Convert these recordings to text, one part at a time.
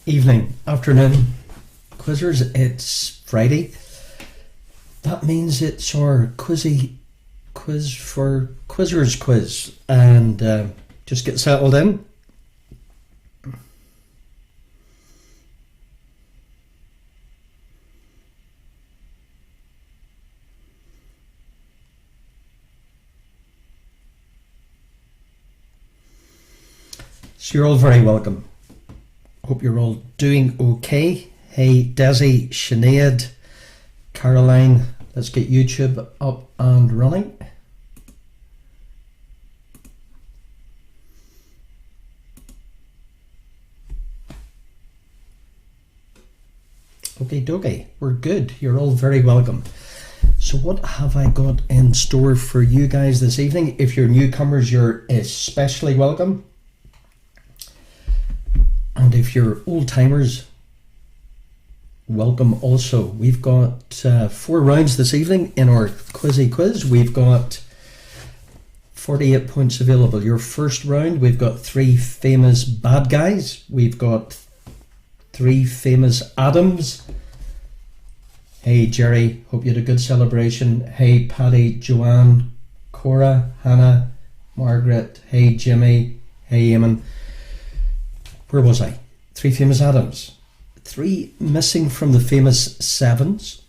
Evening, afternoon, quizzers. It's Friday. That means it's our quiz for quizzers quiz, and just get settled in. So you're all very welcome. Hope you're all doing okay. Hey, Desi, Sinead, Caroline, let's get YouTube up and running. Okay, dokie, we're good. You're all very welcome. So what have I got in store for you guys this evening? If you're newcomers, you're especially welcome. And if you're old-timers, welcome also. We've got 4 rounds this evening in our quizzy quiz. We've got 48 points available. Your first round, we've got 3 famous bad guys. We've got 3 famous Adams. Hey Jerry, hope you had a good celebration. Hey Paddy, Joanne, Cora, Hannah, Margaret. Hey Jimmy. Hey Eamon. Where was I? 3 famous Adams. 3 missing from the famous Sevens.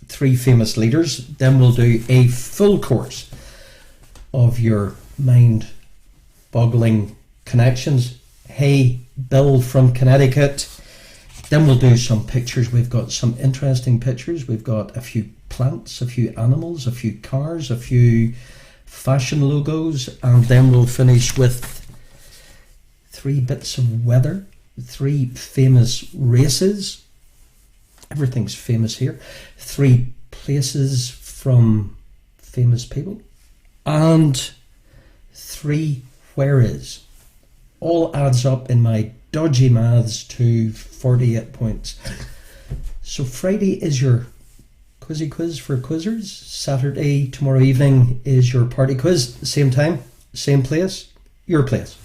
3 famous leaders. Then we'll do a full course of your mind-boggling connections. Hey, Bill from Connecticut. Then we'll do some pictures. We've got some interesting pictures. We've got a few plants, a few animals, a few cars, a few fashion logos, and then we'll finish with 3 bits of weather, 3 famous races. Everything's famous here. 3 places from famous people. And 3 where is. All adds up in my dodgy maths to 48 points. So Friday is your quizzy quiz for quizzers. Saturday, tomorrow evening, is your party quiz. Same time, same place, your place.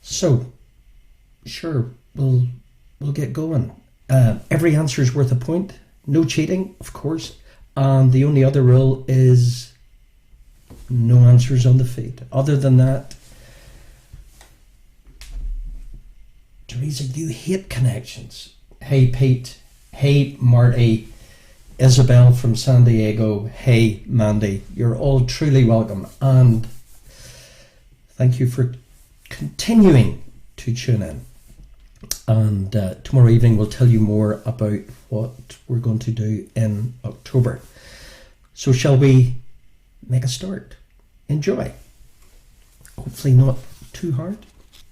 So, sure, we'll get going. Every answer is worth a point. No cheating, of course. And the only other rule is no answers on the feed. Other than that, Teresa, you hate connections. Hey, Pete. Hey, Marty. Isabel from San Diego. Hey, Mandy. You're all truly welcome. And thank you for continuing to tune in, and tomorrow evening we'll tell you more about what we're going to do in October. So shall we make a start? Enjoy. Hopefully not too hard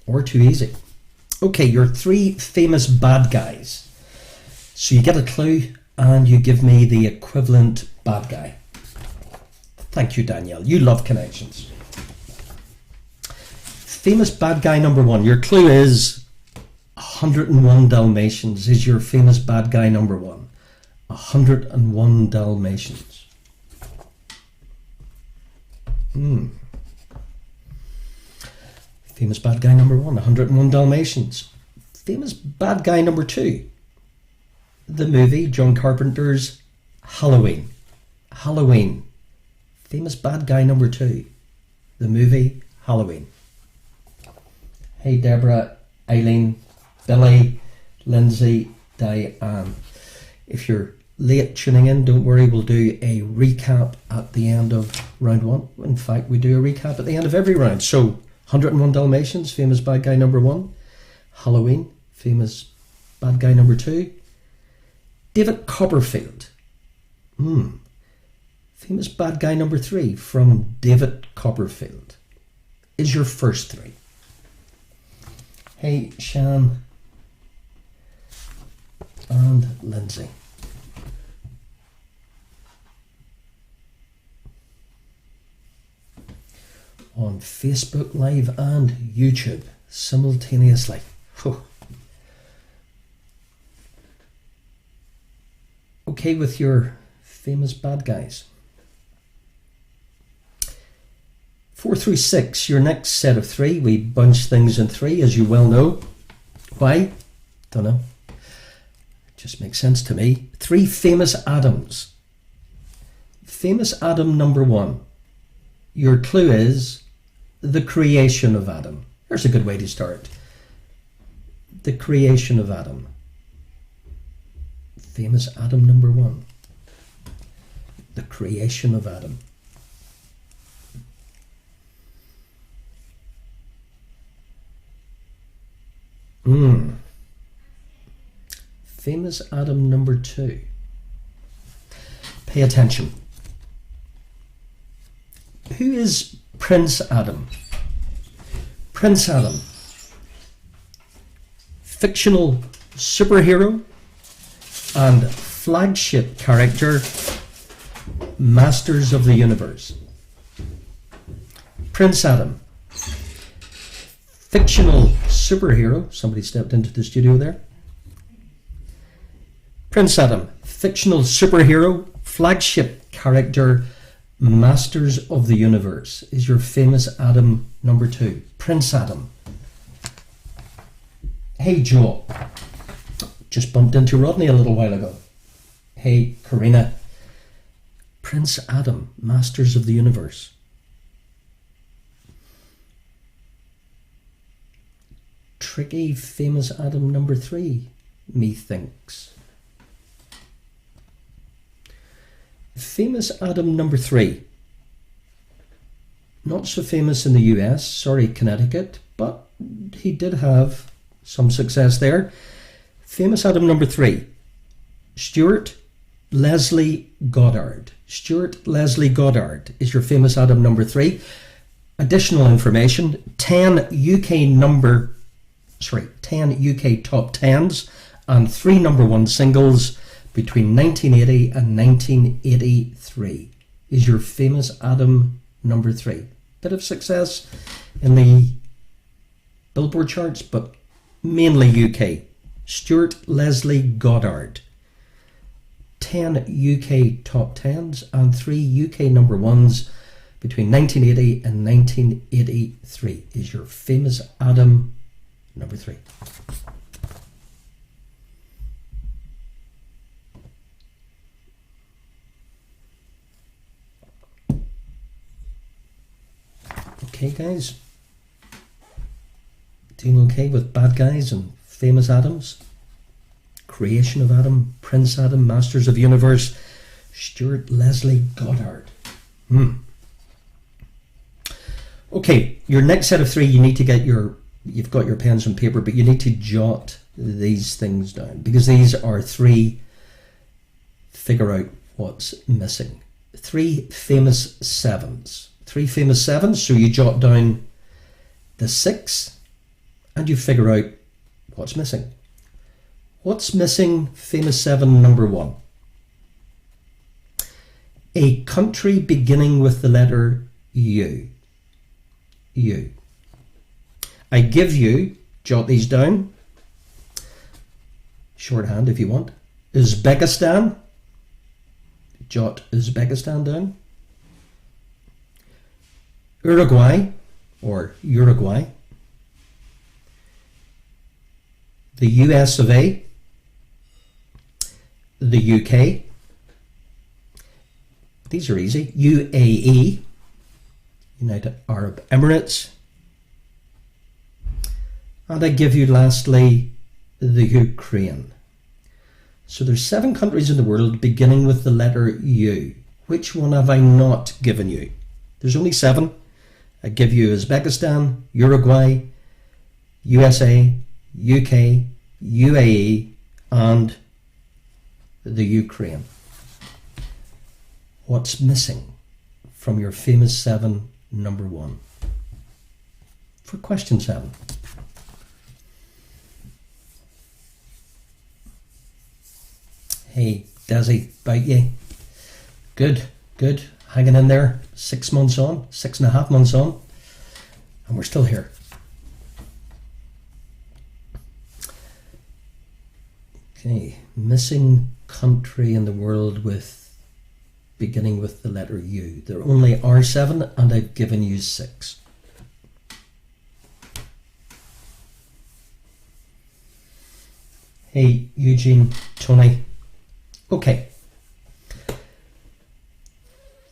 or too easy. Okay, your 3 famous bad guys. So you get a clue and you give me the equivalent bad guy. Thank you, Danielle. You love connections. Famous bad guy number 1. Your clue is 101 Dalmatians is your famous bad guy number 1. 101 Dalmatians. Famous bad guy number 1, 101 Dalmatians. Famous bad guy number 2. The movie John Carpenter's Halloween. Halloween. Famous bad guy number 2. The movie Halloween. Hey Deborah, Eileen, Billy, Lindsay, Diane. If you're late tuning in, don't worry, we'll do a recap at the end of round 1. In fact, we do a recap at the end of every round. So, 101 Dalmatians, famous bad guy number 1. Halloween, famous bad guy number 2. David Copperfield. Famous bad guy number 3 from David Copperfield is your first 3. Hey, Shan and Lindsay. On Facebook Live and YouTube simultaneously. Okay with your famous bad guys? 4 through 6, your next set of 3. We bunch things in 3, as you well know. Why? Don't know. Just makes sense to me. 3 famous atoms. Famous atom number 1. Your clue is the creation of Adam. There's a good way to start. The creation of Adam. Famous atom number 1. The creation of Adam. Famous atom number 2. Pay attention. Who is Prince Adam? Prince Adam. Fictional superhero and flagship character, Masters of the Universe. Prince Adam. Fictional superhero. Somebody stepped into the studio there. Prince Adam. Fictional superhero, flagship character, Masters of the Universe is your famous atom number 2. Prince Adam. Hey Joe. Just bumped into Rodney a little while ago. Hey Karina. Prince Adam, Masters of the Universe. Tricky famous atom number 3, methinks. Famous atom number 3. Not so famous in the US, sorry Connecticut, but he did have some success there. Famous atom number 3. Stuart Leslie Goddard. Stuart Leslie Goddard is your famous atom number 3. Additional information, 10 UK top 10s and 3 number 1 singles between 1980 and 1983 is your famous atom number 3. Bit of success in the Billboard charts, but mainly UK. Stuart Leslie Goddard. 10 UK top 10s and 3 UK number 1s between 1980 and 1983 is your famous atom number 3. Okay, guys. Doing okay with bad guys and famous atoms? Creation of Adam, Prince Adam, Masters of the Universe, Stuart Leslie Goddard. Okay, your next set of 3, you need to get you've got your pens and paper, but you need to jot these things down because these are 3, figure out what's missing. 3 famous 7s. 3 famous 7s, so you jot down the 6 and you figure out what's missing. What's missing, famous 7 number 1? A country beginning with the letter U. U. I give you, jot these down, shorthand if you want, Uzbekistan, jot Uzbekistan down, Uruguay, or Uruguay, the US of A, the UK, these are easy, UAE, United Arab Emirates, and I give you lastly the Ukraine. So there's 7 countries in the world beginning with the letter U. Which one have I not given you? There's only 7. I give you Uzbekistan, Uruguay, USA, UK, UAE, and the Ukraine. What's missing from your famous 7 number 1? For question 7. Hey, Desi, bite ye. Good, good. Hanging in there. 6 months on, 6.5 months on, and we're still here. Okay, missing country in the world with beginning with the letter U. There only are 7, and I've given you 6. Hey, Eugene, Tony. Okay.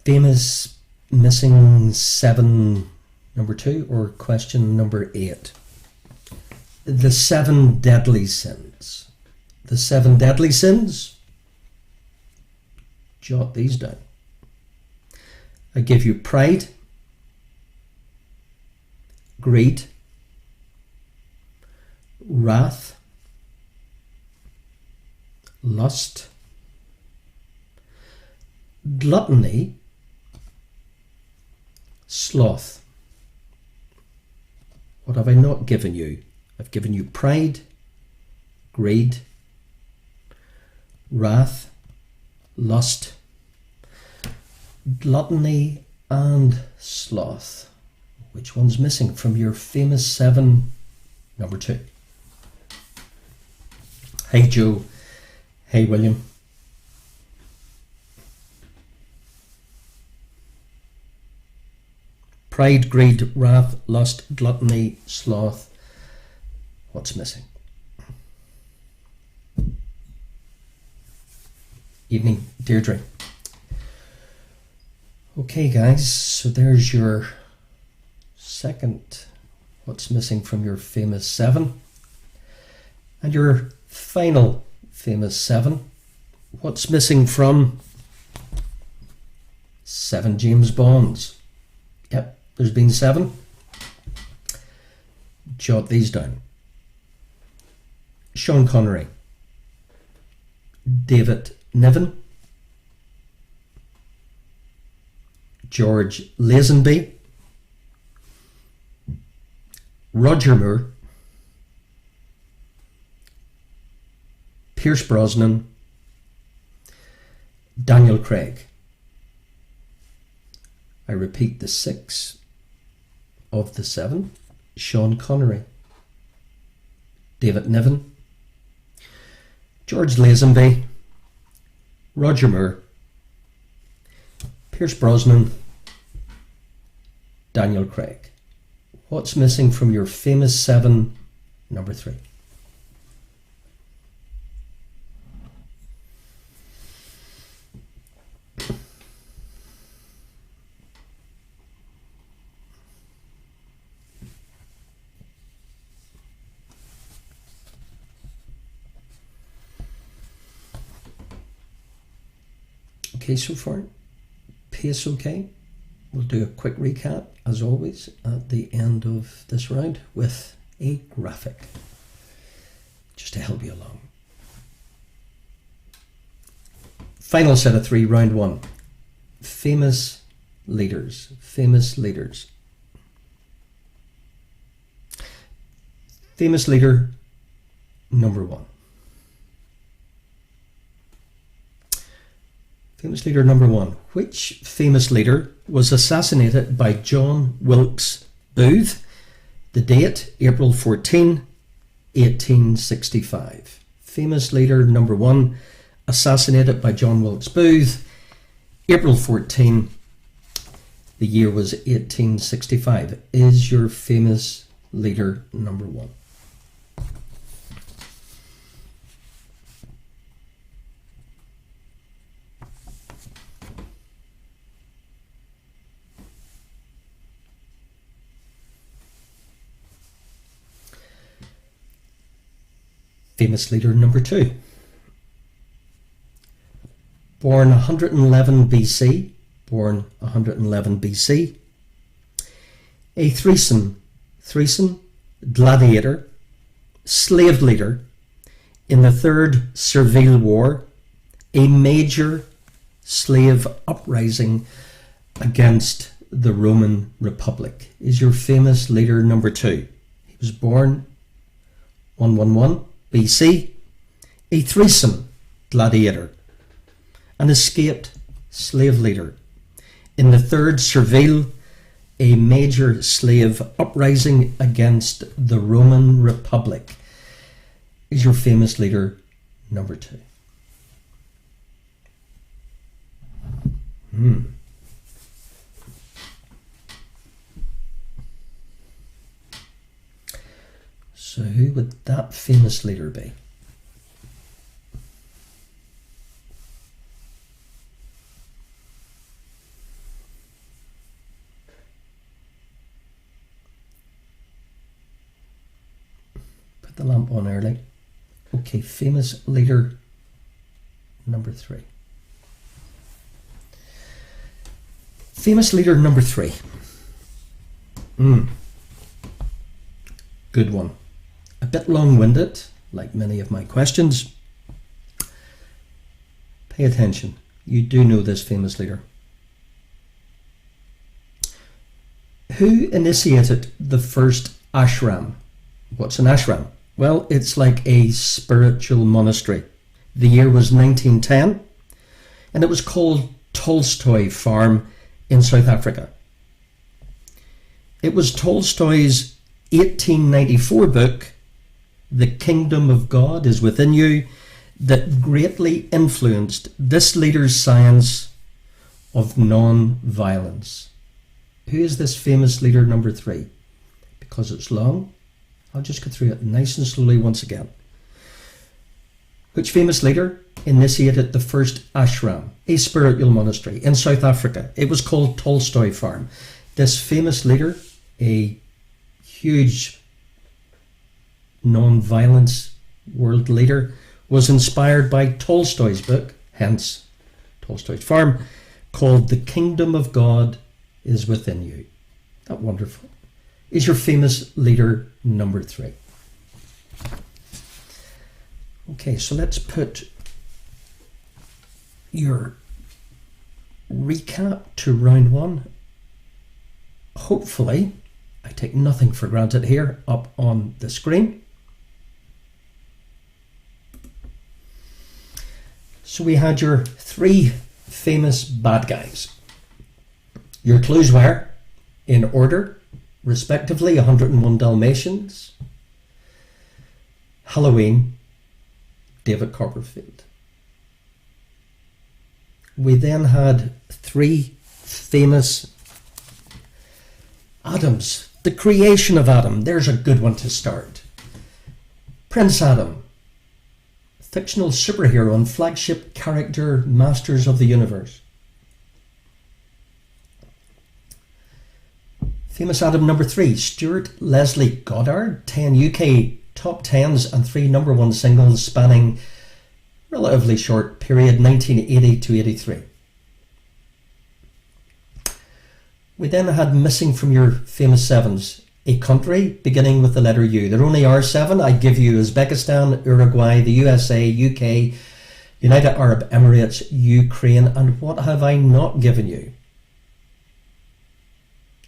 Famous missing 7, number 2, or question number 8. The 7 deadly sins. The 7 deadly sins. Jot these down. I give you pride, greed, wrath, lust, gluttony, sloth. What have I not given you? I've given you pride, greed, wrath, lust, gluttony, and sloth. Which one's missing from your famous 7, number 2? Hey, Joe. Hey, William. Pride, greed, wrath, lust, gluttony, sloth. What's missing? Evening, Deirdre. Okay, guys, so there's your second what's missing from your famous 7. And your final famous 7. What's missing from 7 James Bonds? Yep, there's been 7. Jot these down. Sean Connery, David Niven, George Lazenby, Roger Moore, Pierce Brosnan, Daniel Craig. I repeat, the 6 of the 7. Sean Connery, David Niven, George Lazenby, Roger Moore, Pierce Brosnan, Daniel Craig. What's missing from your famous 7, number 3? Okay, so far, pace okay. We'll do a quick recap, as always, at the end of this round with a graphic, just to help you along. Final set of 3, round 1. Famous leaders. Famous leaders. Famous leader number 1. Famous leader number 1. Which famous leader was assassinated by John Wilkes Booth? The date, April 14, 1865. Famous leader number 1, assassinated by John Wilkes Booth, April 14. The year was 1865. Is your famous leader number 1? Famous leader number 2. Born 111 BC. Born 111 BC. A Thracian gladiator, slave leader in the Third Servile War, a major slave uprising against the Roman Republic. Is your famous leader number 2? He was born 111 BC, a Thracian gladiator, an escaped slave leader in the Third Servile, a major slave uprising against the Roman Republic. Is your famous leader number 2? So who would that famous leader be? the lamp on early. Okay, famous leader number 3. Famous leader number 3. Good one. A bit long-winded, like many of my questions. Pay attention. You do know this famous leader. Who initiated the first ashram? What's an ashram? Well, it's like a spiritual monastery. The year was 1910, and it was called Tolstoy Farm in South Africa. It was Tolstoy's 1894 book, The Kingdom of God is Within You, that greatly influenced this leader's science of non-violence. Who is this famous leader number 3? Because it's long, I'll just go through it nice and slowly once again. Which famous leader initiated the first ashram, a spiritual monastery in South Africa? It was called Tolstoy Farm. This famous leader, a huge non-violence world leader, was inspired by Tolstoy's book, hence Tolstoy's Farm, called The Kingdom of God is Within You. Isn't that wonderful? Is your famous leader number 3. Okay, so let's put your recap to round 1. Hopefully, I take nothing for granted here, up on the screen. So we had your 3 famous bad guys. Your clues were, in order, respectively, 101 Dalmatians, Halloween, David Copperfield. We then had 3 famous Adams. The creation of Adam. There's a good one to start. Prince Adam, fictional superhero and flagship character, Masters of the Universe. Famous Adam number 3, Stuart Leslie Goddard, 10 UK top 10s and 3 number 1 singles spanning relatively short period, 1980 to 83. We then had missing from your famous 7s, a country beginning with the letter U. There only are 7. I give you Uzbekistan, Uruguay, the USA, UK, United Arab Emirates, Ukraine, and what have I not given you?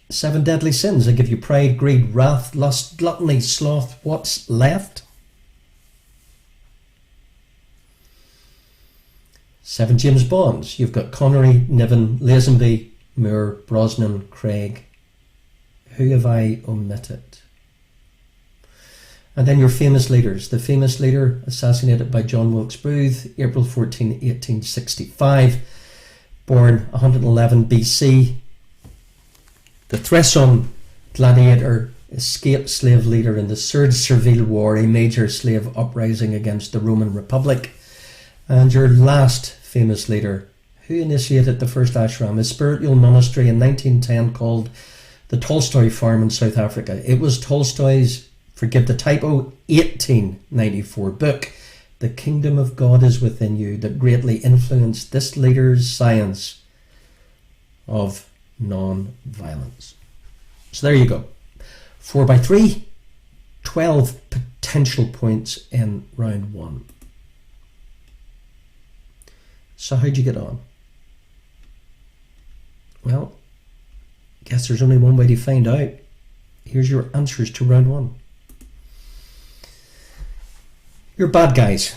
7 deadly sins. I give you pride, greed, wrath, lust, gluttony, sloth. What's left? 7 James Bonds. You've got Connery, Niven, Lazenby, Moore, Brosnan, Craig. Who have I omitted? And then your famous leaders. The famous leader assassinated by John Wilkes Booth, April 14, 1865. Born 111 BC. The Threson gladiator, escaped slave leader in the Third Servile War, a major slave uprising against the Roman Republic. And your last famous leader, who initiated the first ashram, a spiritual monastery in 1910 called the Tolstoy Farm in South Africa. It was Tolstoy's, forgive the typo, 1894 book, The Kingdom of God is Within You, that greatly influenced this leader's science of non-violence. So there you go. 4 by 3, 12 potential points in round 1. So how'd you get on? Well, guess there's only one way to find out. Here's your answers to round 1. Your bad guys.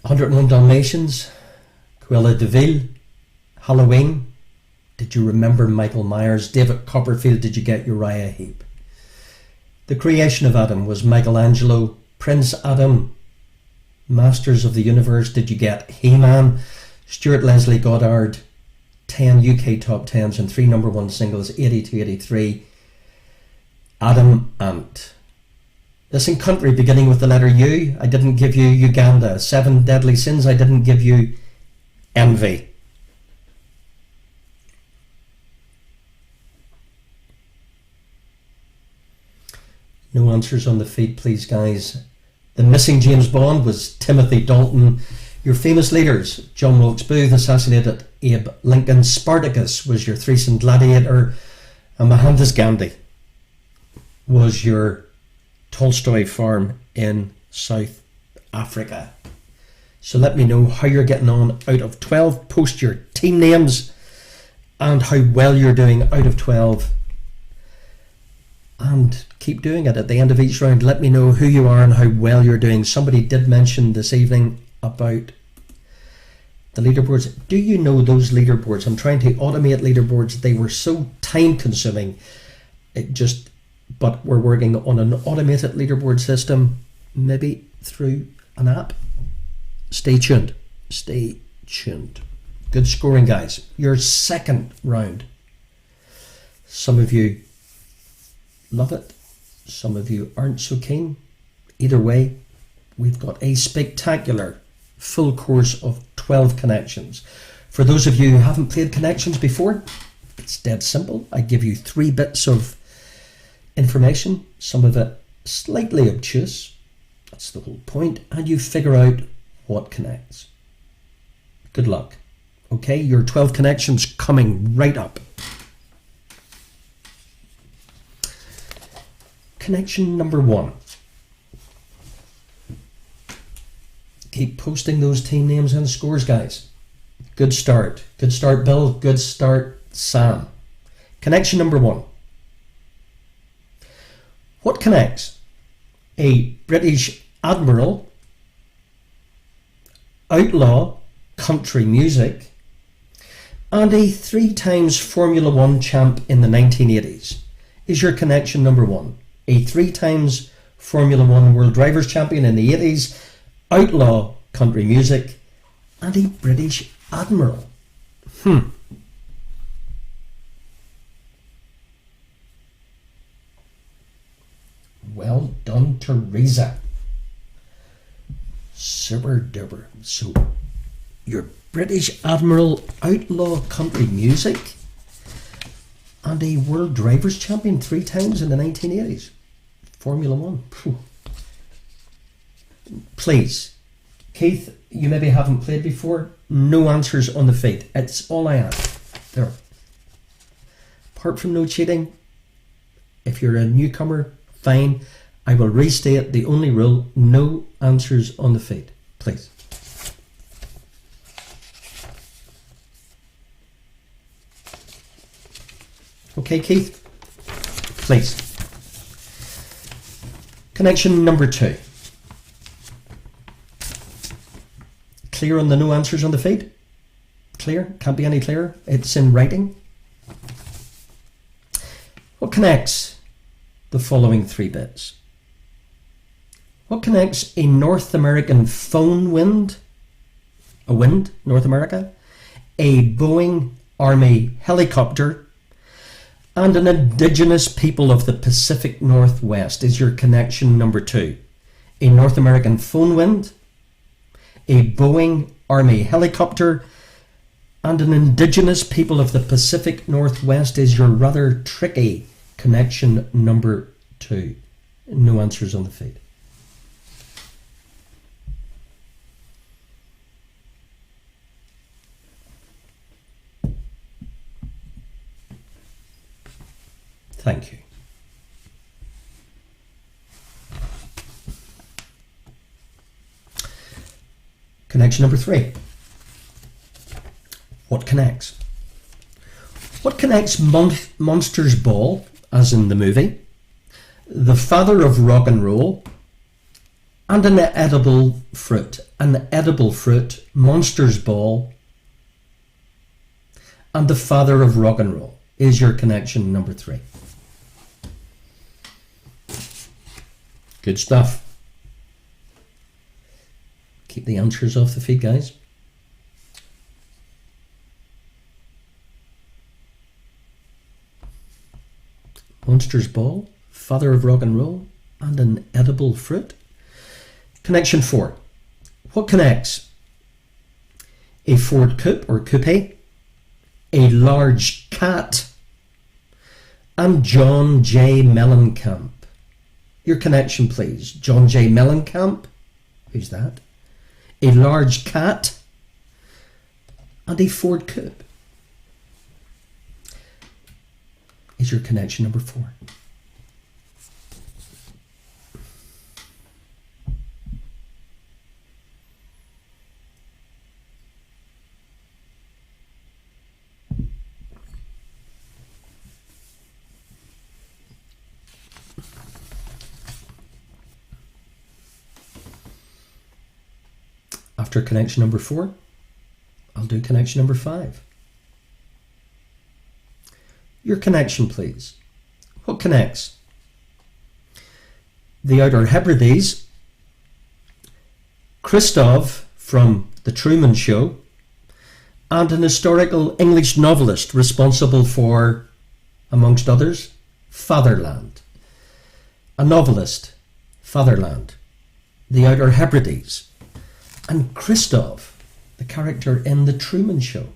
101 Dalmatians, Cruella de Vil, Halloween. Did you remember Michael Myers? David Copperfield. Did you get Uriah Heep? The creation of Adam was Michelangelo. Prince Adam, Masters of the Universe. Did you get He-Man? Stuart Leslie Goddard, 10 UK top 10s and 3 number 1 singles, 80 to 83. Adam Ant. Listen, country beginning with the letter U. I didn't give you Uganda. 7 deadly sins. I didn't give you envy. No answers on the feed, please, guys. The missing James Bond was Timothy Dalton. Your famous leaders: John Wilkes Booth assassinated Abe Lincoln. Spartacus was your Thracian gladiator. And Mohandas Gandhi was your Tolstoy farm in South Africa. So let me know how you're getting on out of 12. Post your team names and how well you're doing out of 12. And keep doing it. At the end of each round, let me know who you are and how well you're doing. Somebody did mention this evening about the leaderboards. Do you know those leaderboards? I'm trying to automate leaderboards. They were so time consuming. But we're working on an automated leaderboard system, maybe through an app. Stay tuned. Stay tuned. Good scoring, guys. Your second round. Some of you love it. Some of you aren't so keen. Either way, we've got a spectacular full course of 12 connections. For those of you who haven't played connections before, it's dead simple. I give you 3 bits of information, some of it slightly obtuse. That's the whole point. And you figure out what connects. Good luck. Okay, your 12 connections coming right up. Connection number 1. Keep posting those team names and scores, guys. Good start. Good start, Bill. Good start, Sam. Connection number 1. What connects a British admiral, outlaw country music, and a 3 times Formula 1 champ in the 1980s? Is your connection number 1. A 3 times Formula 1 World Drivers Champion in the 80s, outlaw country music, and a British admiral. Well done, Teresa. Super duper. So, your British admiral, outlaw country music, and a World Drivers Champion 3 times in the 1980s. Formula 1. Please, Keith, you maybe haven't played before. No answers on the feed. It's all I ask. There. Apart from no cheating, if you're a newcomer, fine. I will restate the only rule: no answers on the feed. Please. Okay, Keith? Please. Connection number 2. Clear on the no answers on the feed? Clear? Can't be any clearer. It's in writing. What connects the following 3 bits? What connects a North American phone wind, North America, a Boeing Army helicopter, and an indigenous people of the Pacific Northwest? Is your connection number 2. A North American phone wind, a Boeing Army helicopter, and an indigenous people of the Pacific Northwest is your rather tricky connection number 2. No answers on the feed. Thank you. Connection number 3. What connects? What connects Monsters Ball, as in the movie, the father of rock and roll, and an edible fruit? An edible fruit, Monsters Ball, and the father of rock and roll is your connection number 3. Good stuff. Keep the answers off the feed, guys. Monsters Ball, father of rock and roll, and an edible fruit. Connection 4. What connects a Ford Coupe or Coupe, a large cat, and John J. Mellencamp? Your connection, please. John J. Mellencamp. Who's that? A large cat. And a Ford Coupe. Is your connection number 4. After connection number 4, I'll do connection number 5. Your connection, please. What connects? The Outer Hebrides, Christoph from The Truman Show, and an historical English novelist responsible for, amongst others, Fatherland. A novelist, Fatherland, The Outer Hebrides, and Christoph, the character in The Truman Show.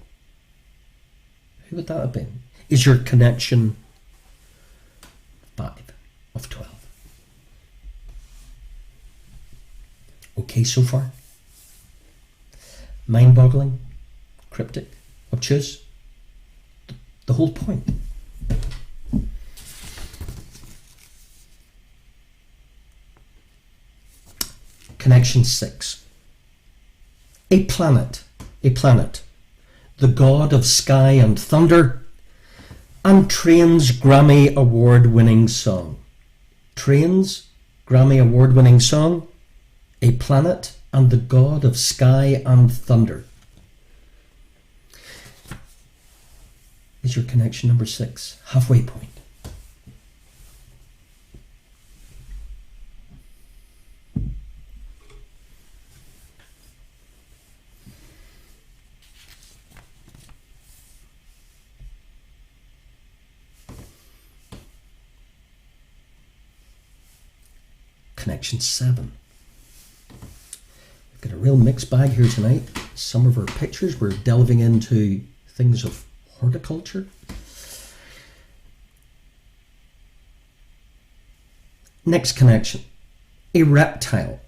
Who would that have been? Is your connection 5 of 12? Okay so far? Mind-boggling? Cryptic? Obtuse? The whole point. Connection 6. A planet, the god of sky and thunder, and Train's Grammy Award-winning song. Train's Grammy Award-winning song, A Planet and the God of Sky and Thunder. Is your connection number 6? Halfway point. Connection 7. We've got a real mixed bag here tonight. Some of our pictures, we're delving into things of horticulture. Next connection. A reptile.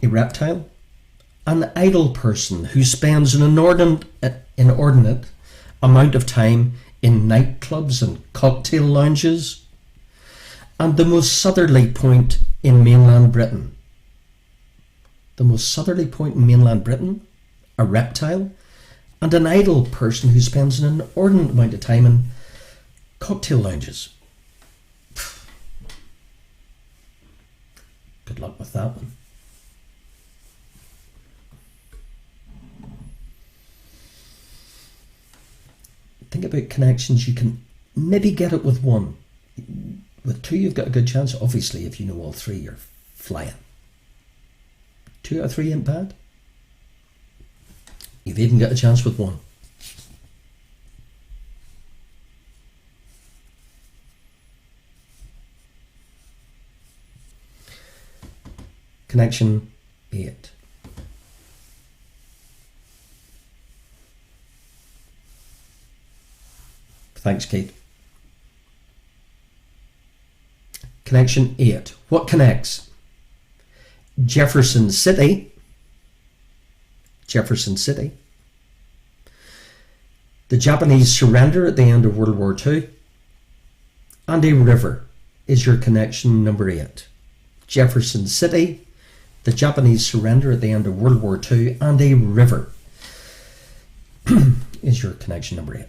A reptile. An idle person who spends an inordinate amount of time in nightclubs and cocktail lounges, and the most southerly point in mainland Britain. The most southerly point in mainland Britain, a reptile, and an idle person who spends an inordinate amount of time in cocktail lounges. Good luck with that one. Think about connections. You can maybe get it with 1. With 2, you've got a good chance. Obviously, if you know all 3, you're flying. 2 out of 3 ain't bad. You've even got a chance with 1. Connection 8. Thanks, Kate. Connection 8. What connects? Jefferson City. Jefferson City. The Japanese surrender at the end of World War II. And a river is your connection number 8. Jefferson City, the Japanese surrender at the end of World War II, and a river is your connection number 8.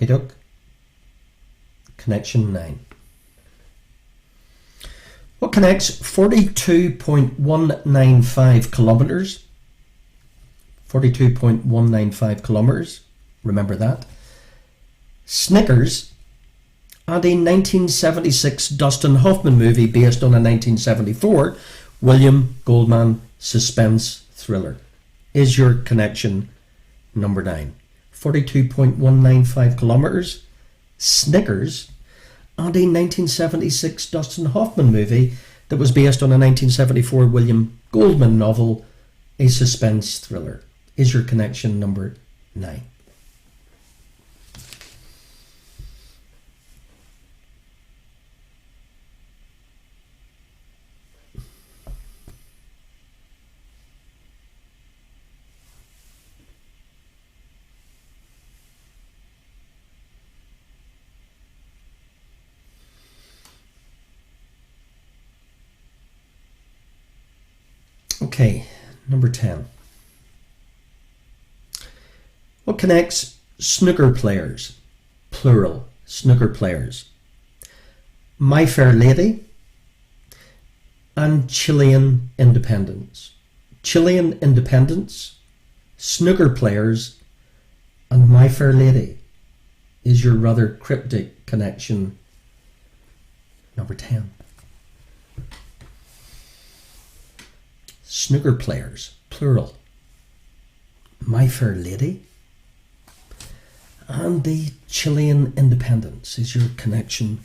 Doke. Connection 9. What connects 42.195 kilometres? 42.195 kilometres. Remember that. Snickers and a 1976 Dustin Hoffman movie based on a 1974 William Goldman suspense thriller. Is your connection number 9? 42.195 kilometres, Snickers, and a 1976 Dustin Hoffman movie that was based on a 1974 William Goldman novel, a suspense thriller. Is your connection number 9? Okay, number 10. What connects snooker players, plural, snooker players, My Fair Lady and Chilean independence? Chilean independence, snooker players, and My Fair Lady is your rather cryptic connection number 10. Snooker players, plural, My Fair Lady, and the Chilean independence is your connection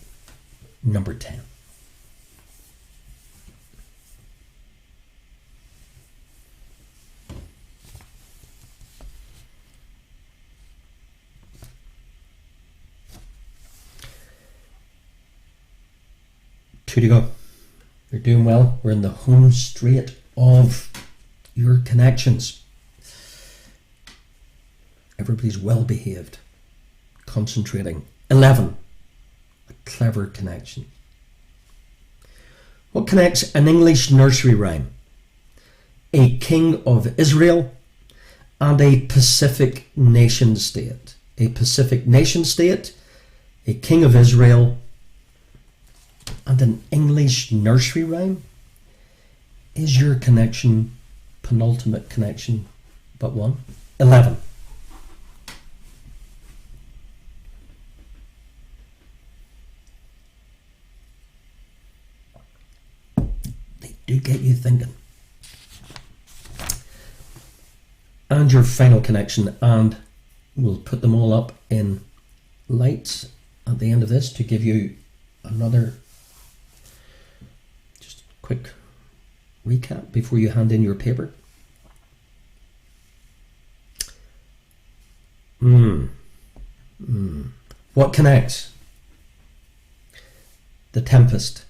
number 10. Two to go. You're doing well. We're in the home straight of your connections. Everybody's well behaved, concentrating. 11, a clever connection. What connects an English nursery rhyme, a king of Israel, and a Pacific nation state? A Pacific nation state, a king of Israel, and an English nursery rhyme? Is your connection penultimate connection but one? 11. They do get you thinking. And your final connection, and we'll put them all up in lights at the end of this to give you another just quick recap before you hand in your paper. What connects The Tempest?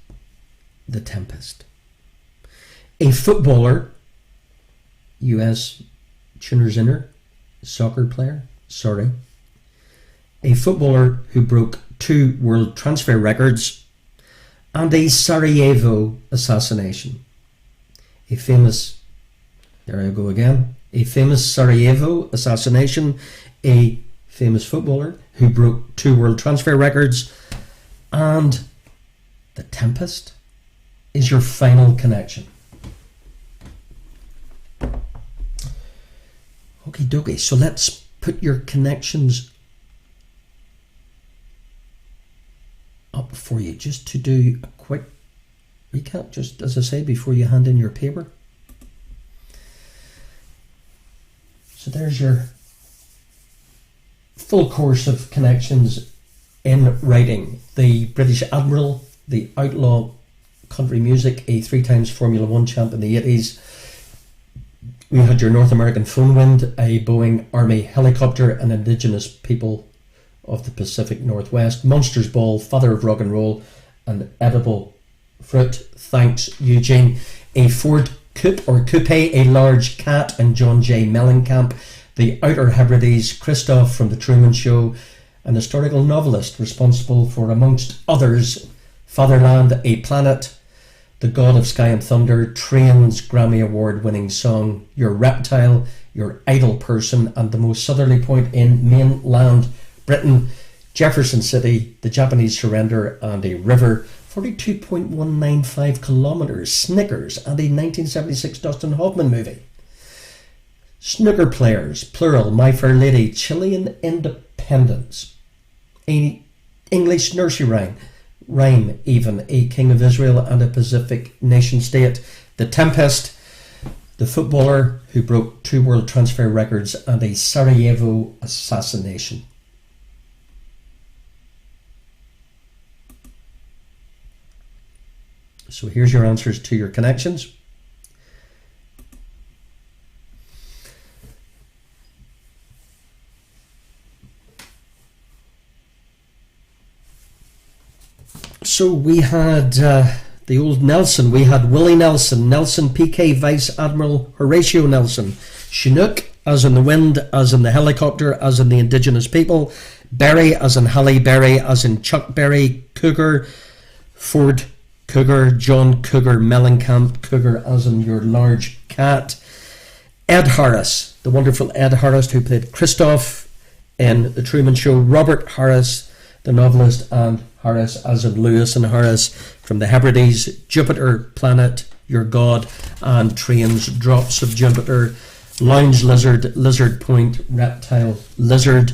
The Tempest. A footballer, US Tuners Inner, soccer player, sorry. A footballer who broke 2 world transfer records, and a Sarajevo assassination. A famous, there I go again, a famous Sarajevo assassination, a famous footballer who broke 2 world transfer records, and The Tempest is your final connection. Okie dokie, so let's put your connections up for you just to do a quick recap, just as I say, before you hand in your paper. So there's your full course of connections in writing. The British Admiral, the outlaw country music, a 3 times Formula 1 champ in the 80s. We had your North American phone wind, a Boeing Army helicopter, and indigenous people of the Pacific Northwest. Monsters Ball, Father of Rock and Roll, and Edible Fruit. Thanks, Eugene. A Ford Coupe or Coupe, a large cat, and John J. Mellencamp. The Outer Hebrides, Christoph from The Truman Show, an historical novelist responsible for, amongst others, Fatherland, A Planet, The God of Sky and Thunder, Train's Grammy Award winning song, Your Reptile, Your Idle Person, and The Most Southerly Point in Mainland Britain, Jefferson City, The Japanese Surrender, and a river, 42.195 kilometres, Snickers, and a 1976 Dustin Hoffman movie. Snooker players, plural, My Fair Lady, Chilean independence, a English nursery rhyme even, a king of Israel and a Pacific nation state, The Tempest, the footballer who broke 2 world transfer records, and a Sarajevo assassination. So here's your answers to your connections. So we had the old Nelson. We had Willie Nelson, Nelson PK Vice Admiral Horatio Nelson, Chinook, as in the wind, as in the helicopter, as in the indigenous people, Berry, as in Halle Berry, as in Chuck Berry, Cougar, Ford Cougar, John Cougar, Mellencamp Cougar, as in your large cat, Ed Harris, the wonderful Ed Harris who played Christoph in The Truman Show, Robert Harris, the novelist, and Harris, as in Lewis and Harris from the Hebrides, Jupiter Planet, your god, and Trains, Drops of Jupiter, Lounge Lizard, Lizard Point, Reptile Lizard,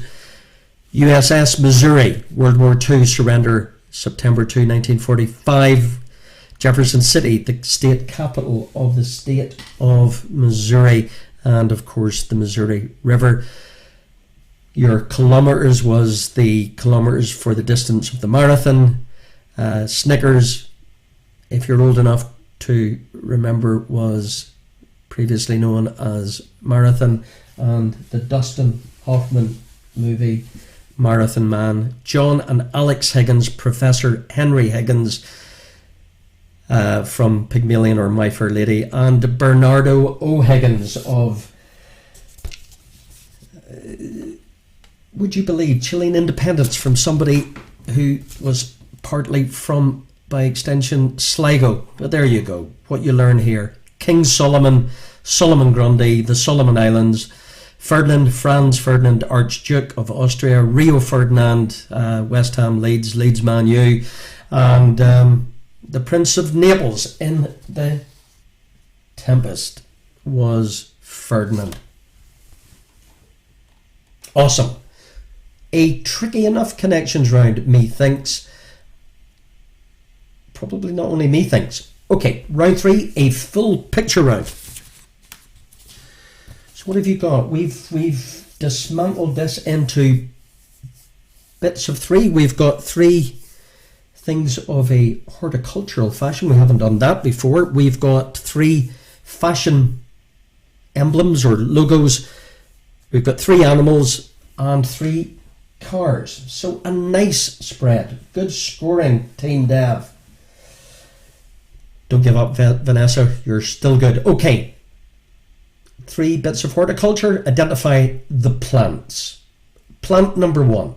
USS Missouri, World War II surrender, September 2, 1945, Jefferson City, the state capital of the state of Missouri, and of course the Missouri River. Your kilometres was the kilometres for the distance of the marathon. Snickers, if you're old enough to remember, was previously known as Marathon. And the Dustin Hoffman movie, Marathon Man. John and Alex Higgins, Professor Henry Higgins from Pygmalion or My Fair Lady. And Bernardo O'Higgins of... would you believe, Chilean independence, from somebody who was partly from, by extension, Sligo. But there you go, what you learn here. King Solomon, Solomon Grundy, the Solomon Islands, Ferdinand, Franz Ferdinand, Archduke of Austria, Rio Ferdinand, West Ham, Leeds Man U, and the Prince of Naples in The Tempest was Ferdinand. Awesome. A tricky enough connections round, methinks. Probably not only methinks. Okay, round 3, a full picture round. So what have you got? We've dismantled this into bits of 3. We've got 3 things of a horticultural fashion. We haven't done that before. We've got 3 fashion emblems or logos. We've got 3 animals and 3 cars. So a nice spread. Good scoring, Team Dev. Don't give up, Vanessa. You're still good. Okay. 3 bits of horticulture. Identify the plants. Plant number 1.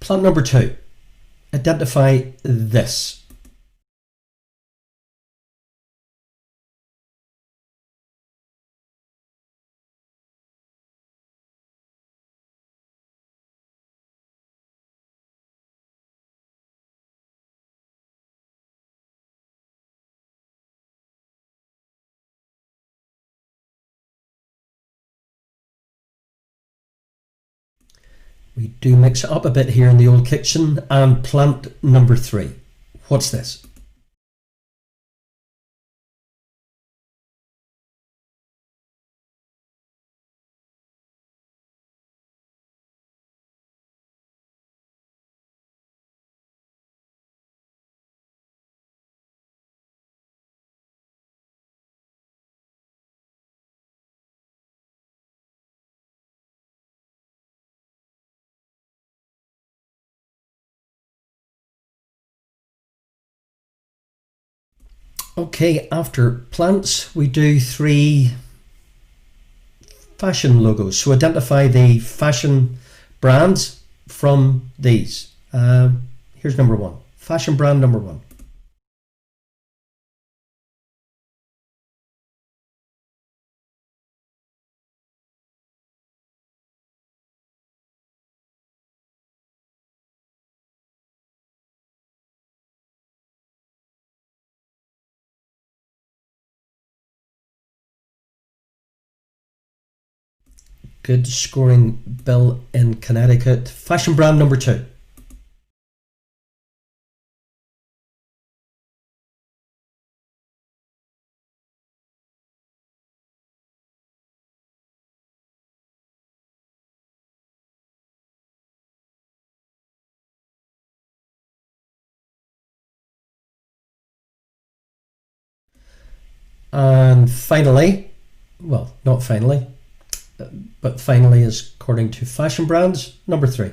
Plant number 2. Identify this. We do mix it up a bit here in the old kitchen. And plant number 3. What's this? Okay, after plants, we do 3 fashion logos. So identify the fashion brands from these. Here's number 1. Fashion brand number 1. Good scoring, Bill in Connecticut. Fashion brand number 2. And finally, well, not finally, but finally is according to Fashion Brands, number 3.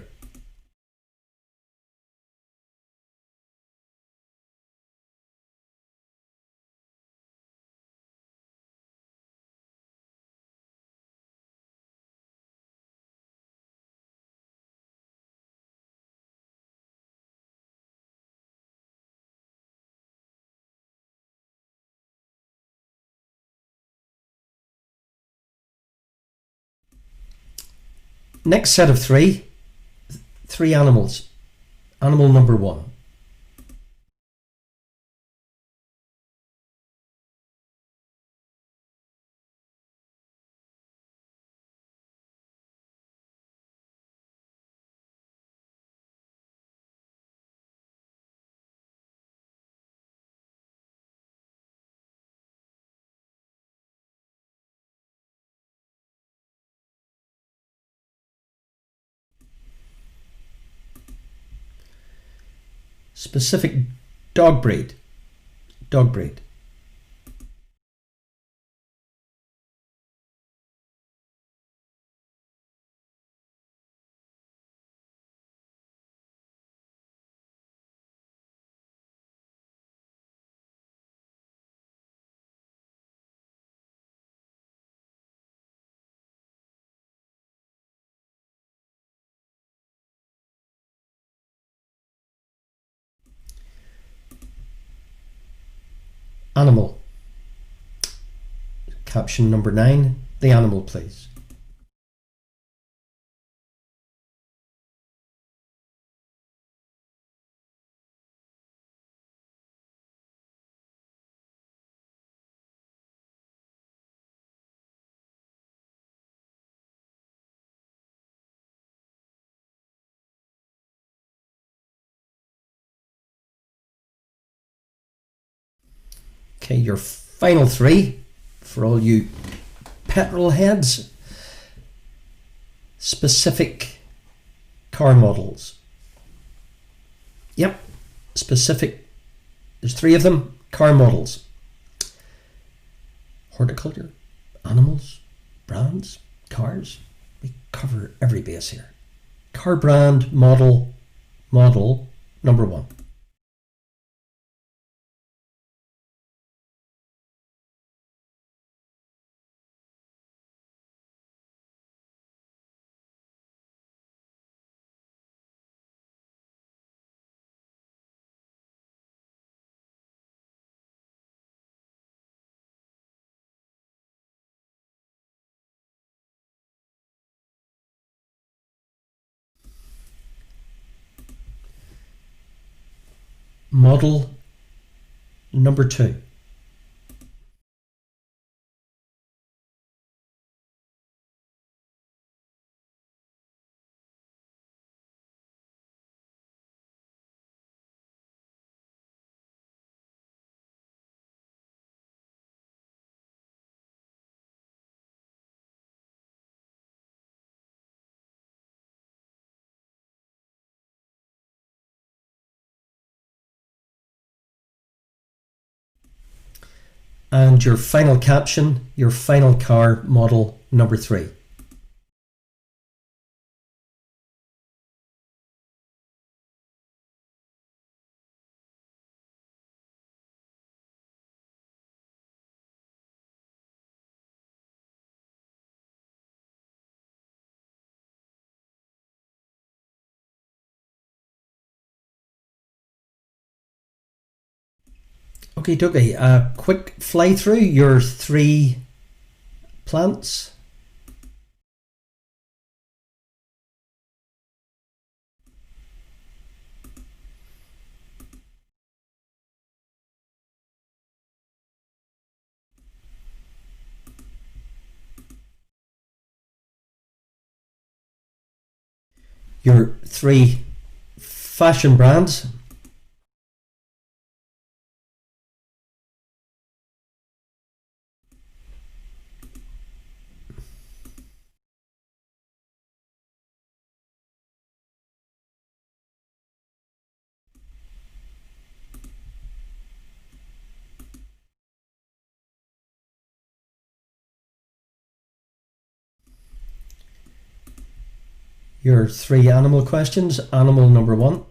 Next set of three animals. Animal number 1. Specific dog breed. Dog breed. Animal. Caption number 9. The animal, please. Okay, your final 3 for all you petrol heads. Specific car models. Yep, specific. There's 3 of them. Car models. Horticulture, animals, brands, cars. We cover every base here. Car brand, model number 1. Model number 2. And your final caption, your final car model number 3. Okay, dokie. A quick fly through your 3 plants. Your 3 fashion brands. Your 3 animal questions. Animal number 1.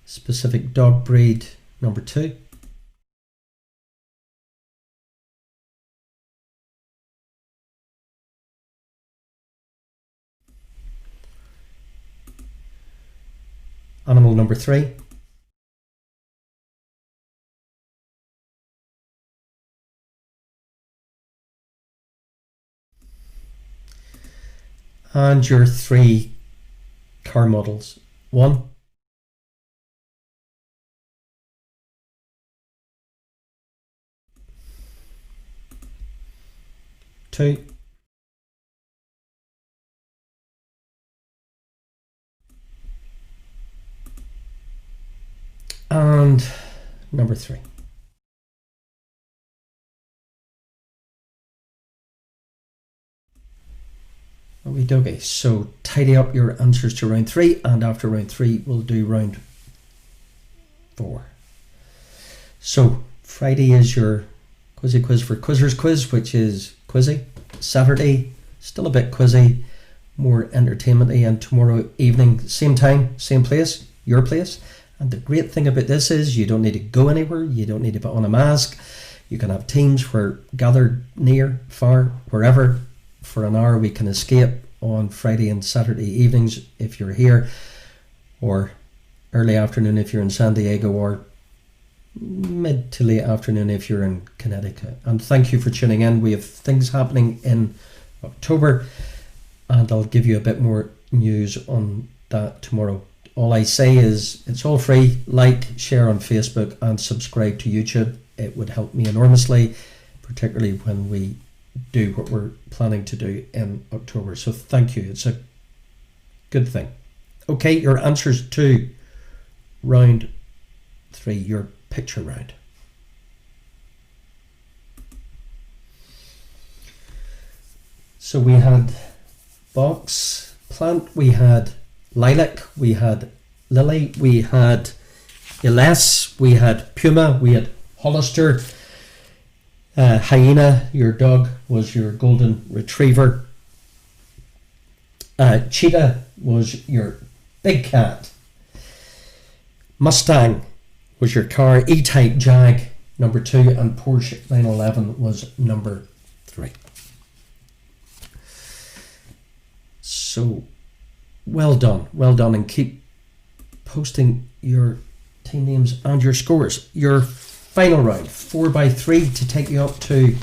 Specific dog breed number 2. Animal number 3. And your 3 car models. 1, 2, and number 3. Okey-dokey. So tidy up your answers to round 3, and after round 3 we'll do round 4. So Friday is your quizzy quiz for Quizzers quiz, which is quizzy. Saturday, still a bit quizzy, more entertainment-y, and tomorrow evening, same time, same place, your place. And the great thing about this is you don't need to go anywhere, you don't need to put on a mask. You can have teams where gathered near, far, wherever. For an hour we can escape on Friday and Saturday evenings if you're here, or early afternoon if you're in San Diego, or mid to late afternoon if you're in Connecticut. And thank you for tuning in. We have things happening in October, and I'll give you a bit more news on that tomorrow. All I say is it's all free. Like, share on Facebook, and subscribe to YouTube. It would help me enormously, particularly when we do what we're planning to do in October. So thank you. It's a good thing. Okay, your answers to round 3, your picture round. So we had box plant, we had lilac, we had lily, we had Elise, we had puma, we had Hollister, hyena, your dog was your golden retriever, cheetah was your big cat, Mustang was your car, E-Type Jag number 2, and Porsche 911 was number 3. So well done, and keep posting your team names and your scores. Your final round, 4x3, to take you up to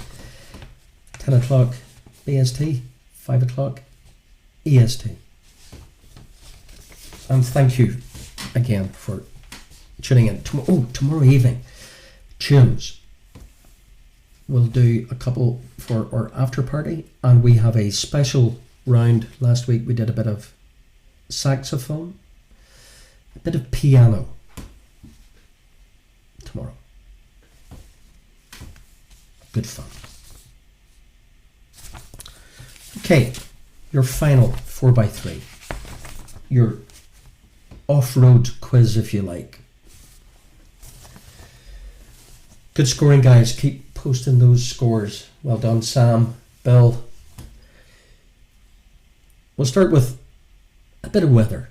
10 o'clock BST, 5 o'clock EST. And thank you again for tuning in. Tomorrow evening, tunes. We'll do a couple for our after party, and we have a special round. Last week we did a bit of saxophone, a bit of piano. Tomorrow. Good fun. Okay, your final 4x3. Your off-road quiz, if you like. Good scoring, guys. Keep posting those scores. Well done, Sam, Bill. We'll start with a bit of weather.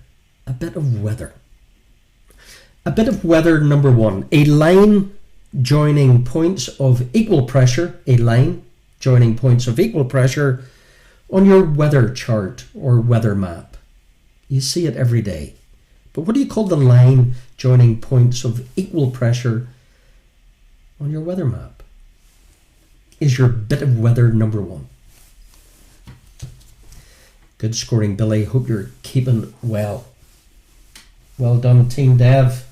Number 1. A line joining points of equal pressure. A line joining points of equal pressure on your weather chart or weather map. You see it every day. But what do you call the line joining points of equal pressure on your weather map? Is your bit of weather number 1. Good scoring, Billy. Hope you're keeping well. Well done, Team Dev.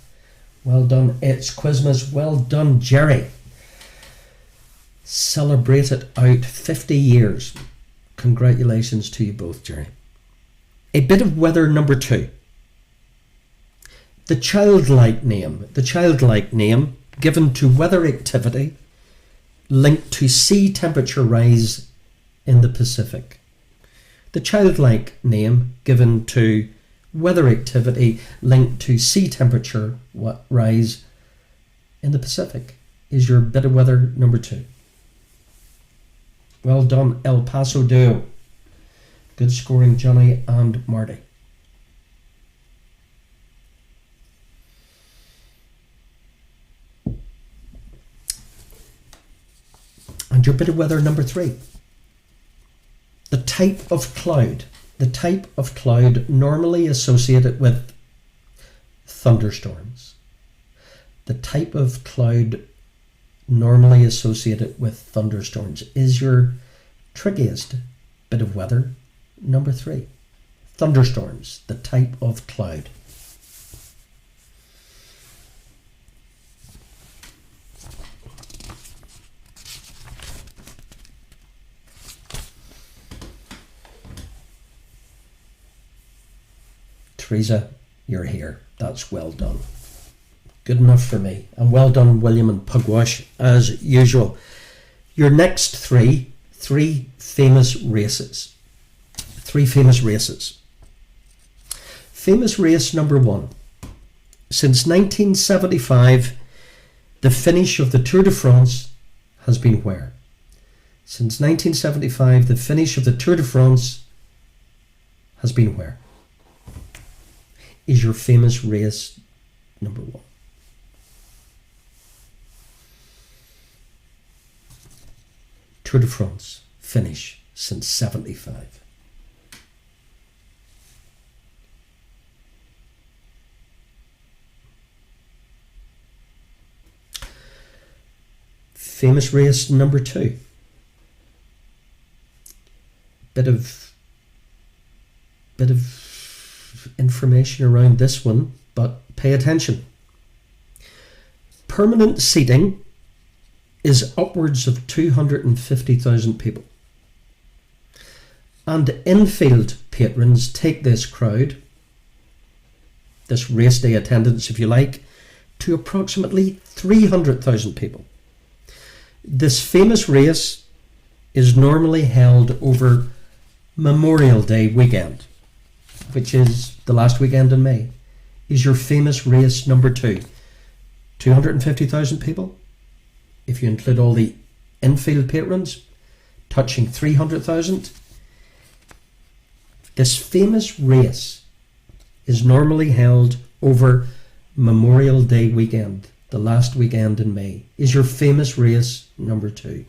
Well done, It's Quizmas. Well done, Jerry. Celebrate it out 50 years. Congratulations to you both, Jerry. A bit of weather number 2. The childlike name. The childlike name given to weather activity linked to sea temperature rise in the Pacific. The childlike name given to weather activity linked to sea temperature rise in the Pacific is your bit of weather number 2. Well done, El Paso duo. Good scoring, Johnny and Marty. And your bit of weather number 3. The type of cloud. The type of cloud normally associated with thunderstorms. The type of cloud normally associated with thunderstorms is your trickiest bit of weather number 3. Thunderstorms, the type of cloud. Teresa, you're here. That's well done. Good enough for me. And well done, William and Pugwash, as usual. Your next three famous races. 3 famous races. Famous race number 1. Since 1975, the finish of the Tour de France has been where? Since 1975, the finish of the Tour de France has been where? Is your famous race number 1. Tour de France finish since 75. Famous race number 2. Bit of information around this one, but pay attention. Permanent seating is upwards of 250,000 people. And infield patrons take this crowd, this race day attendance if you like, to approximately 300,000 people. This famous race is normally held over Memorial Day weekend, which is the last weekend in May. Is your famous race number 2. 250,000 people? If you include all the infield patrons, touching 300,000. This famous race is normally held over Memorial Day weekend, the last weekend in May. Is your famous race number 2.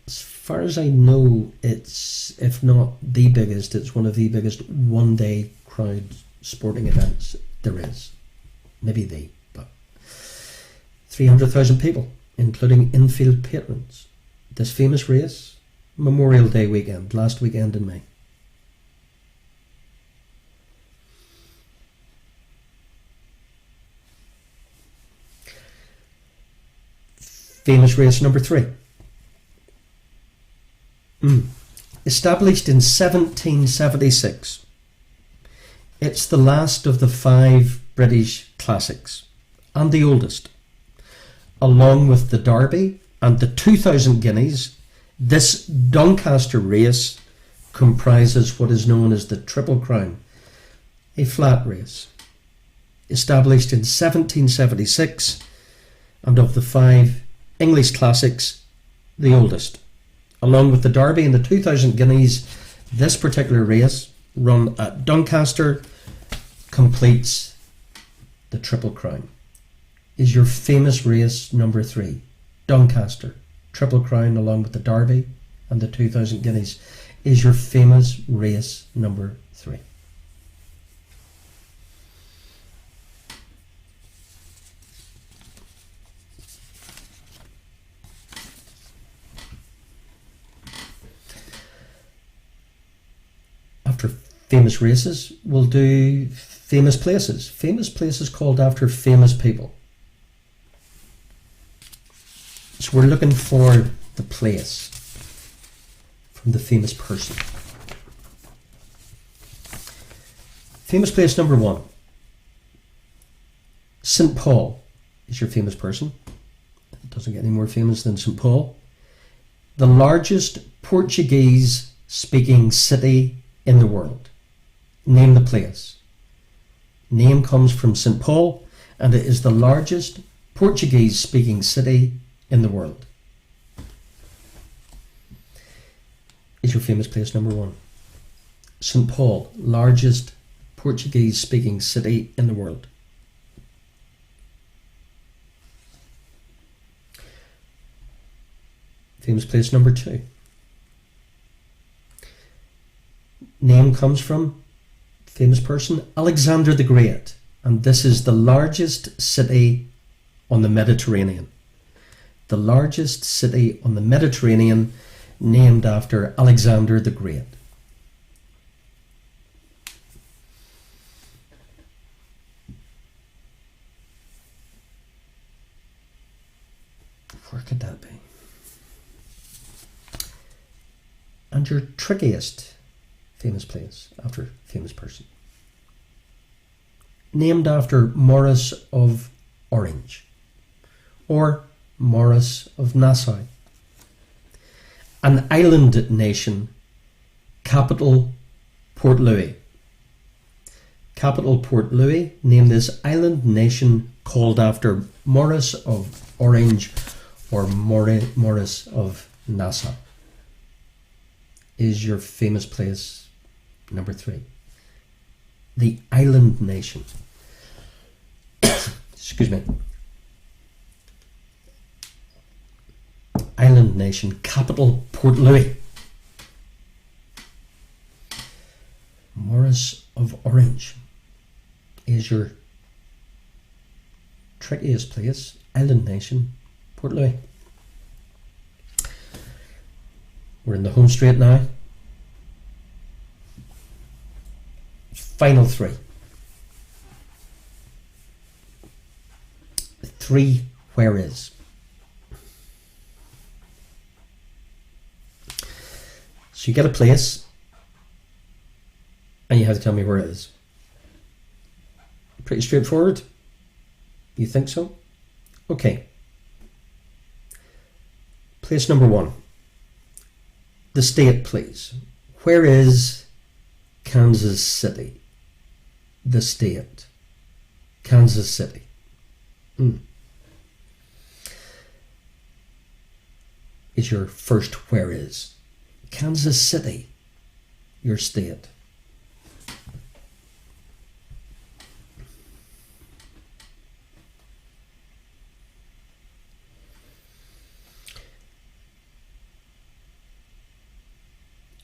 As far as I know, it's, if not the biggest, it's one of the biggest one-day crowd sporting events there is. Maybe but 300,000 people, including infield patrons. This famous race, Memorial Day weekend, last weekend in May. Famous race number 3. Established in 1776. It's the last of the 5 British classics and the oldest. Along with the Derby and the 2,000 guineas, this Doncaster race comprises what is known as the Triple Crown, a flat race. Established in 1776 and of the 5 English classics, the oldest. Along with the Derby and the 2,000 guineas, this particular race, run at Doncaster, completes the Triple Crown. Is your famous race number 3. Doncaster, Triple Crown along with the Derby and the 2,000 guineas. Is your famous race number 3. After famous races, we'll do famous places. Famous places called after famous people. So we're looking for the place from the famous person. Famous place number 1. St. Paul is your famous person. It doesn't get any more famous than St. Paul. The largest Portuguese speaking city in the world. Name the place. Name comes from St. Paul, and it is the largest Portuguese speaking city in the world. Is your famous place number 1. St. Paul, largest Portuguese speaking city in the world. Famous place number 2. Name comes from famous person Alexander the Great, and this is the largest city on the Mediterranean. The largest city on the Mediterranean, named after Alexander the Great. Where could that be? And your trickiest famous place after famous person. Named after Maurice of Orange or Maurice of Nassau. An island nation, capital Port Louis. Capital Port Louis, named this island nation called after Maurice of Orange or Maurice of Nassau. Is your famous place number 3. The island nation. Excuse me. Island nation, capital Port Louis. Maurice of Orange is your trickiest place. Island nation, Port Louis. We're in the home straight now. Final 3. 3 where is. So you get a place and you have to tell me where it is. Pretty straightforward. You think so? Okay. Place number 1. The state, please. Where is Kansas City? The state. Kansas City. Is your first where is. Kansas City, your state.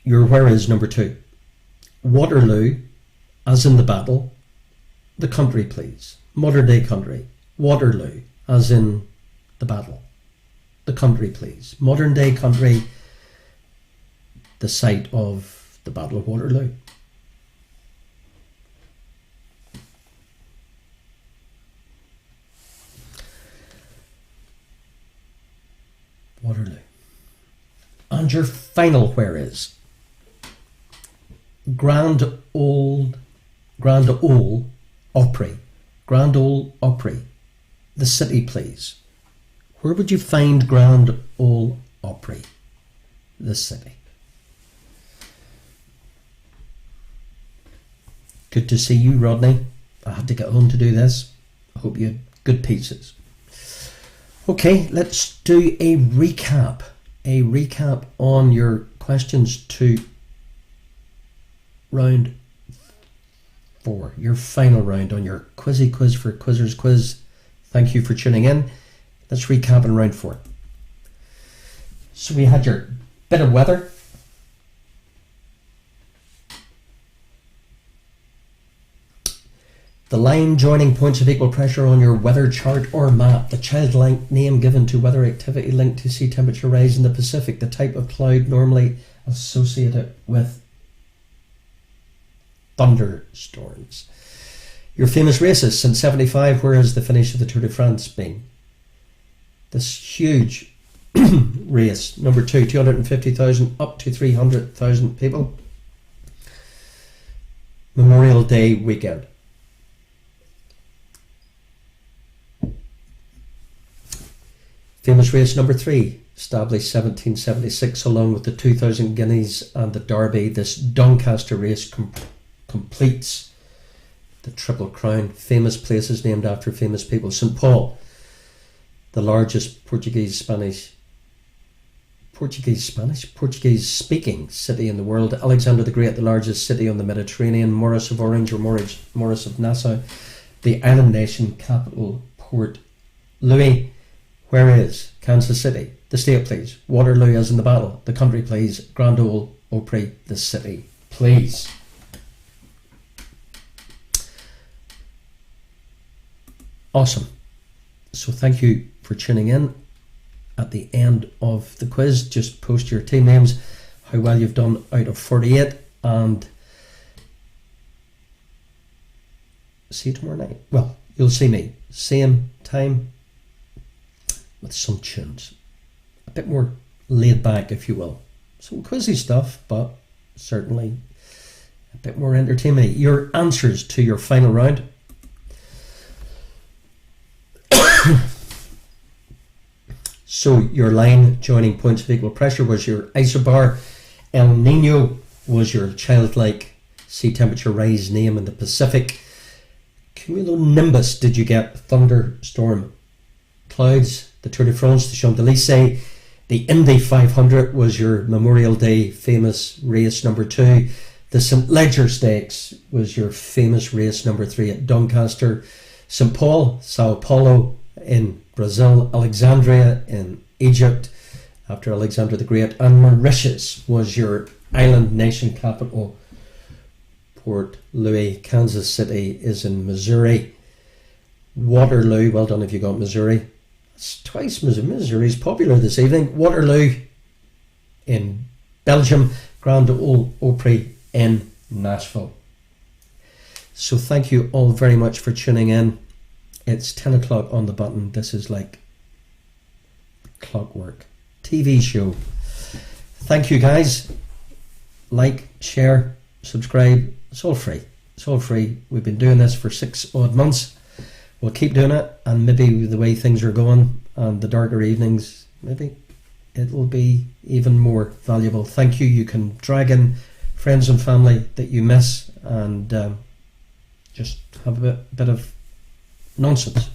Your where is number 2. Waterloo, as in the battle. The country, please. Modern day country. Waterloo, as in the battle. The country, please. Modern day country, the site of the Battle of Waterloo. Waterloo. And your final where is. Grand Ole Opry. Grand Ole Opry. The city, please. Where would you find Grand Ole Opry? The city. Good to see you, Rodney. I had to get home to do this. I hope you had good pieces. Okay, let's do a recap. A recap on your questions to round 4. Your final round on your Quizzy Quiz for Quizzers quiz. Thank you for tuning in. Let's recap in round 4. So we had your bit of weather. The line joining points of equal pressure on your weather chart or map. The childlike name given to weather activity linked to sea temperature rise in the Pacific. The type of cloud normally associated with thunderstorms. Your famous races since 75, where has the finish of the Tour de France been? This huge race, number 2, 250,000 up to 300,000 people. Memorial Day weekend. Famous race number 3, established 1776, along with the 2,000 guineas and the Derby. This Doncaster race completes the Triple Crown. Famous places named after famous people. St. Paul, the largest Portuguese-speaking city in the world. Alexander the Great, the largest city on the Mediterranean. Maurice of Orange, or Maurice of Nassau, the island nation capital, Port Louis. Where is Kansas City? The state, please. Waterloo, as in the battle. The country, please. Grand Ole Opry, the city, please. Awesome. So thank you for tuning in. At the end of the quiz, just post your team names, how well you've done out of 48, and see you tomorrow night. Well, you'll see me same time with some tunes, a bit more laid back, if you will. Some quizzy stuff, but certainly a bit more entertaining. Your answers to your final round. So your line joining points of equal pressure was your isobar. El Nino was your childlike sea temperature rise name in the Pacific. Cumulonimbus did you get? Thunderstorm clouds. The Tour de France, the Champs-Élysées. The Indy 500 was your Memorial Day famous race number 2. The St. Leger Stakes was your famous race number 3 at Doncaster. St. Paul, Sao Paulo in Brazil, Alexandria in Egypt after Alexander the Great, and Mauritius was your island nation capital. Port Louis. Kansas City is in Missouri. Waterloo, well done if you got Missouri. It's twice Missouri's popular this evening. Waterloo in Belgium. Grand Ole Opry in Nashville. So thank you all very much for tuning in. It's 10 o'clock on the button. This is like clockwork. TV show. Thank you guys. Like, share, subscribe. It's all free. It's all free. We've been doing this for 6 odd months. We'll keep doing it, and maybe the way things are going and the darker evenings, maybe it will be even more valuable. Thank you. You can drag in friends and family that you miss, and just have a bit of nonsense.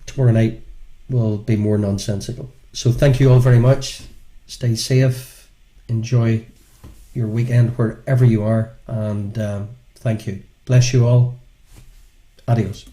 Tomorrow night will be more nonsensical. So thank you all very much. Stay safe. Enjoy your weekend wherever you are, and thank you. Bless you all. Adios.